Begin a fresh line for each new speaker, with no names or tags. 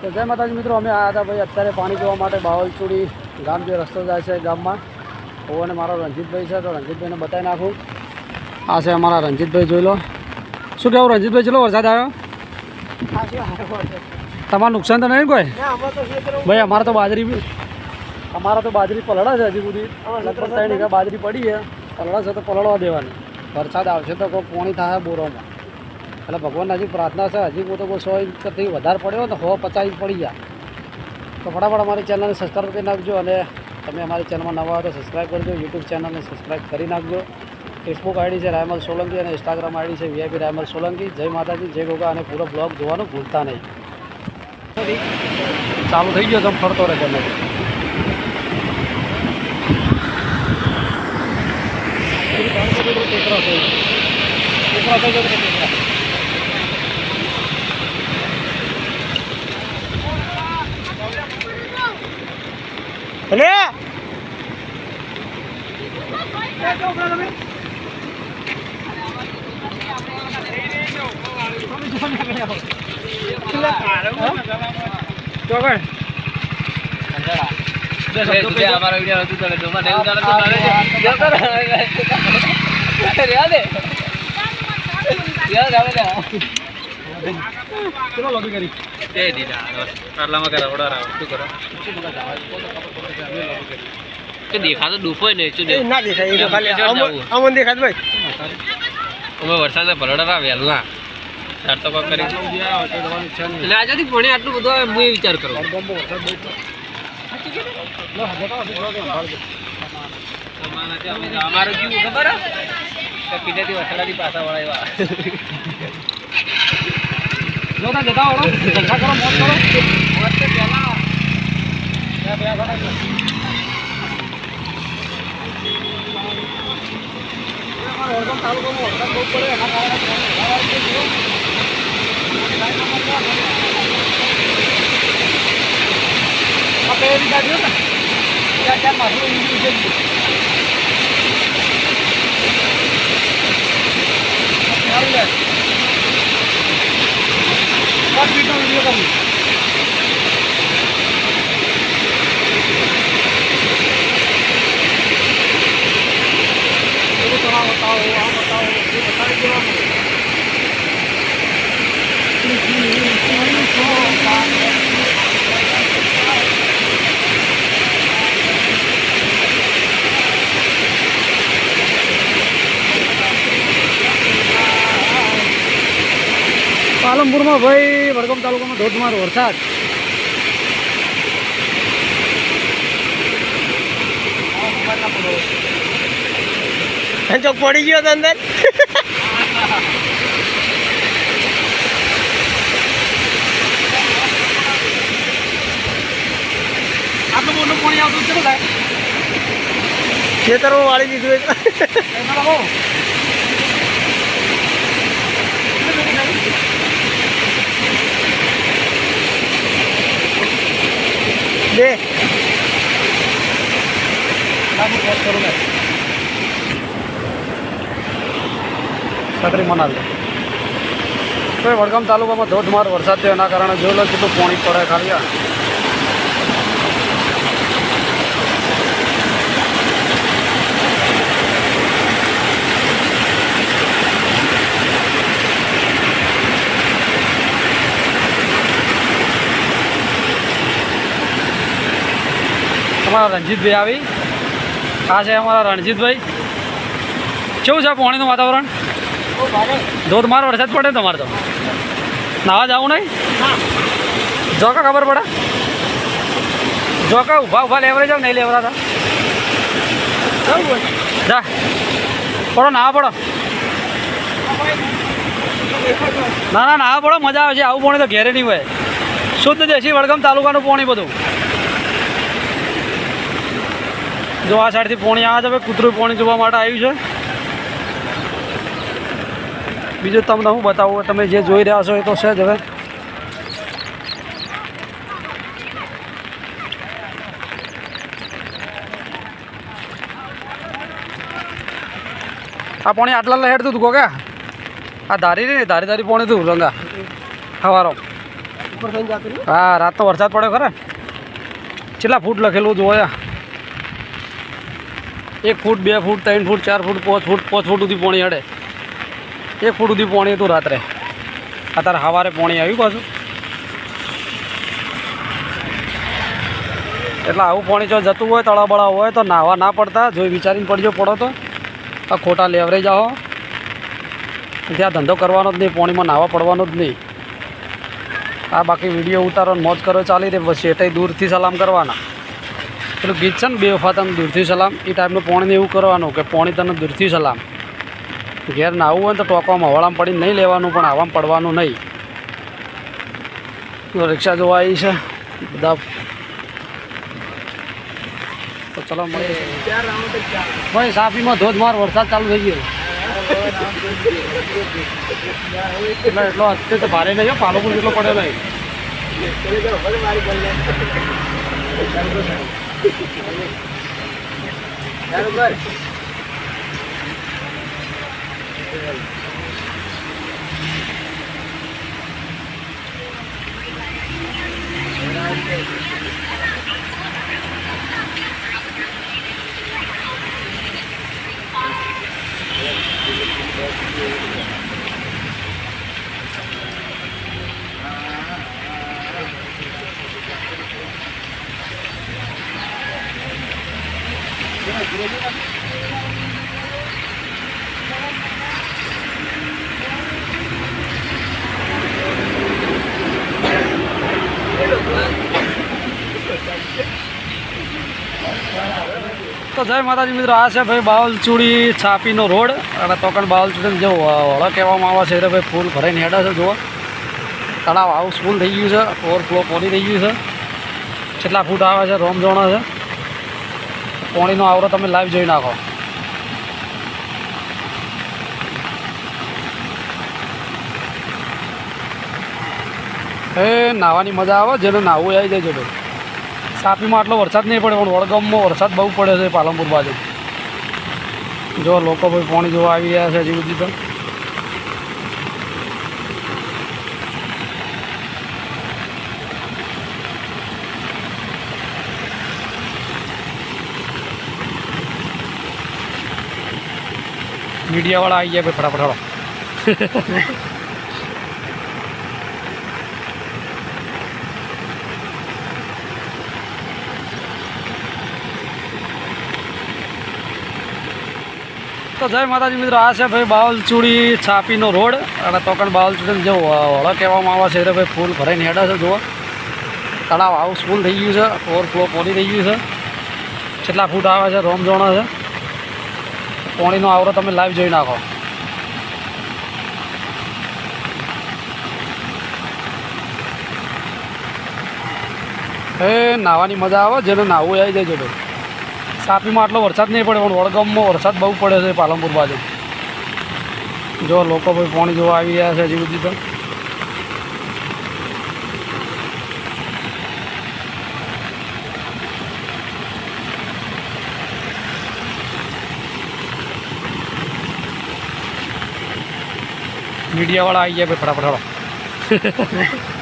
તો જય માતાજી મિત્રો, અમે આવ્યા હતા ભાઈ અત્યારે પાણી પીવા માટે બાવલચુડી ગામ જે રસ્તો જાય છે ગામમાં. હું અને મારો રણજીતભાઈ છે, તો રણજીતભાઈને બતાવી નાખું. આ છે અમારા રણજીતભાઈ, જોઈ લો. શું કહેવું રણજીતભાઈ, ચલો વરસાદ આવ્યો? તમારું નુકસાન તો નહીં કોઈ? ભાઈ અમારે તો બાજરી પલળા છે હજી સુધી. લગભગ 3 વીઘા બાજરી પડી છે, પલળા છે તો પલળવા દેવાની. વરસાદ આવશે તો કોઈ પોણી થાય બોરોમાં. એટલે ભગવાન હજી પ્રાર્થના છે, હજી કોઈ તો કોઈ 100 ઇંચથી વધારે પડ્યો તો 150 ઇંચ પડી જાય. તો ફટાફટ અમારી ચેનલને સબસ્ક્રાઈબ કરી નાખજો, અને તમે અમારી ચેનલમાં નવા હોય તો સબસ્ક્રાઈબ કરજો. યુટ્યુબ ચેનલને સબસ્ક્રાઈબ કરી નાખજો. ફેસબુક આઈડી છે રાયમલ સોલંકી અને ઇન્સ્ટાગ્રામ આઈડી છે વીઆઈપી રાયમલ સોલંકી. જય માતાજી, જય ગોગા, અને પૂરો બ્લોગ જોવાનું ભૂલતા નહીં. ચાલુ થઈ ગયો તો ફરતો રહે તમે.
દેખાતો ડૂફો નહીં
ના દેખાય અમન દેખાત ભાઈ.
અમે વરસાદ ભરડા વહેલા તો કરી એટલે આજથી ભણે આટલું બધું આવે. હું એ વિચાર કરું અમારું કેવું ખબર પીઠેથી વસડાથી પાછા વળાવ્યા.
જતા વળો, જલસા કરો, મોજ કરો. વડગામ તાલુકામાં વરસાદ બહુ પડે, એના કારણે પહેલી ગાડીઓ ને ત્યાં માથું ઈંડું છે. સારું લે 5 મિનિટનો વિડીયો કરું. बताओ ये बताई देવાનું. પાલનપુરમાં ભાઈ વડગામ તાલુકામાં ધોધમાર વરસાદ.
ચોક પડી ગયો તો અંદર.
આટલું મોટું પાણી આવતું કેટલું થાય?
ખેતરમાં વાળી દીધું. બે
કરું ને છત્રી મનાલ. તો વડગામ તાલુકામાં ધોધમાર વરસાદ થયો, એના કારણે જોઈ લો કેટલું પાણી પડે ખાલી. અમારા રણજીતભાઈ આવી. આ છે અમારા રણજીતભાઈ. કેવું છે પાણીનું વાતાવરણ? ધોધમાર વરસાદ પડે તમારે તો નાવા જવું નહીં? જો કા ખબર પડે? જો કા ઊભા લેવરે જાવ નહીં લેવરા હતા જા પડો નાવા પડો. ના નાવા પડો, મજા આવે છે. આવું પાણી તો ઘેરે નહીં હોય. શુદ્ધ દેશી વડગામ તાલુકાનું પાણી બધું. જો આ સાઈડથી પાણી આવે છે, કૂતરું પાણી જોવા માટે આવ્યું છે. બીજું તમને હું બતાવું, તમે જે જોઈ રહ્યા છો એ તો છે જ. હવે આ પાણી આટલા લહેરતું હતું ગોગા. આ ધારી નહીં, ધારી ધારી પાણી હતું રંગા સવારો.
ઉપર થઈને જતું રહ્યું.
હા રાતનો વરસાદ પડ્યો ખરા કેટલા ફૂટ લખેલું જોયા 1 ફૂટ 2 ફૂટ 3 ફૂટ 4 ફૂટ 5 ફૂટ 5 ફૂટ સુધી પોણી હડે 1 ફૂટ સુધી પોણી હતું રાત્રે અત્યારે સવારે પોણી આવ્યું પાછું એટલે આવું પાણી જો જતું હોય તળાવ બળાવ હોય તો નાહવા ના પડતા જોઈ વિચારીને પડજો પડો તો આ ખોટા લેવરેજ આવો ત્યાં ધંધો કરવાનો જ નહીં પાણીમાં નાહવા પડવાનો જ નહીં આ બાકી વિડીયો ઉતારો ને મોજ કરો ચાલી રહી બસ એટાઈ દૂરથી સલામ કરવાના પેલું ગીત છે ને બે વફા તને દૂરથી સલામ એ ટાઈપનું પાણીને એવું કરવાનું કે પાણી તને દૂરથી સલામ ઘેર નાહવું હોય ને તો ટોકવામાં હવાળામાં પડીને નહીં લેવાનું પણ આવામાં પડવાનું નહીં રિક્ષા જોવા આવી છે બધા તો ચલો મળીએ ભાઈ સાપીમાં ધોધમાર વરસાદ ચાલુ થઈ ગયો એટલે એટલો અત્યારે તો ભારે નહીં પાલનપુર જેટલો પડ્યો નહીં તો જય માતાજી મિત્રો આ છે ભાઈ બાવલચુડી છાપીનો રોડ અને તોકણ બાવલચુડી જે વળો કહેવામાં આવે છે એટલે ભાઈ ફૂલ ભરાઈને હેડા છે જુઓ તળાવ હાઉસફુલ થઈ ગયું છે ઓવરફ્લો પાણી થઈ ગયું છે કેટલા ફૂટ આવે છે રોમઝોણો છે પાણીનો આવરો તમે લાઈવ જોઈ નાખો એ નાહવાની મજા આવે જેને નાહવું આવી જાય છે ભાઈ સાપીમાં આટલો વરસાદ નહીં પડે પણ વડગામમાં વરસાદ બહુ પડે છે પાલનપુર બાજુ જો લોકો ભાઈ પાણી જોવા આવી રહ્યા છે હજી સુધી તો મીડિયાવાળા આવી ગયા ભાઈ ફટાફટ હાલો તો જય માતાજી મિત્રો આ છે ભાઈ બાવલચુડી છાપીનો રોડ અને તોકણ બાવલચુડી જે વળો કહેવામાં આવે છે એટલે ભાઈ ફૂલ ભરાઈને હેડા છે જુઓ તળાવ હાઉસફુલ થઈ ગયું છે ઓવરફ્લો પાણી થઈ ગયું છે કેટલા ફૂટ આવે છે રોમઝોણો છે પાણીનો આવરો તમે લાઈવ જોઈ નાખો એ નાહવાની મજા આવે જેને નાહવું આવી જાય છે ભાઈ સાપીમાં આટલો વરસાદ નહીં પડે પણ વડગામમાં વરસાદ બહુ પડે છે પાલનપુર બાજુ જો લોકો ભાઈ પાણી જોવા આવી રહ્યા છે હજી સુધી તો મીડિયાવાળા આવી ગયા ભાઈ ફટાફટ હાલો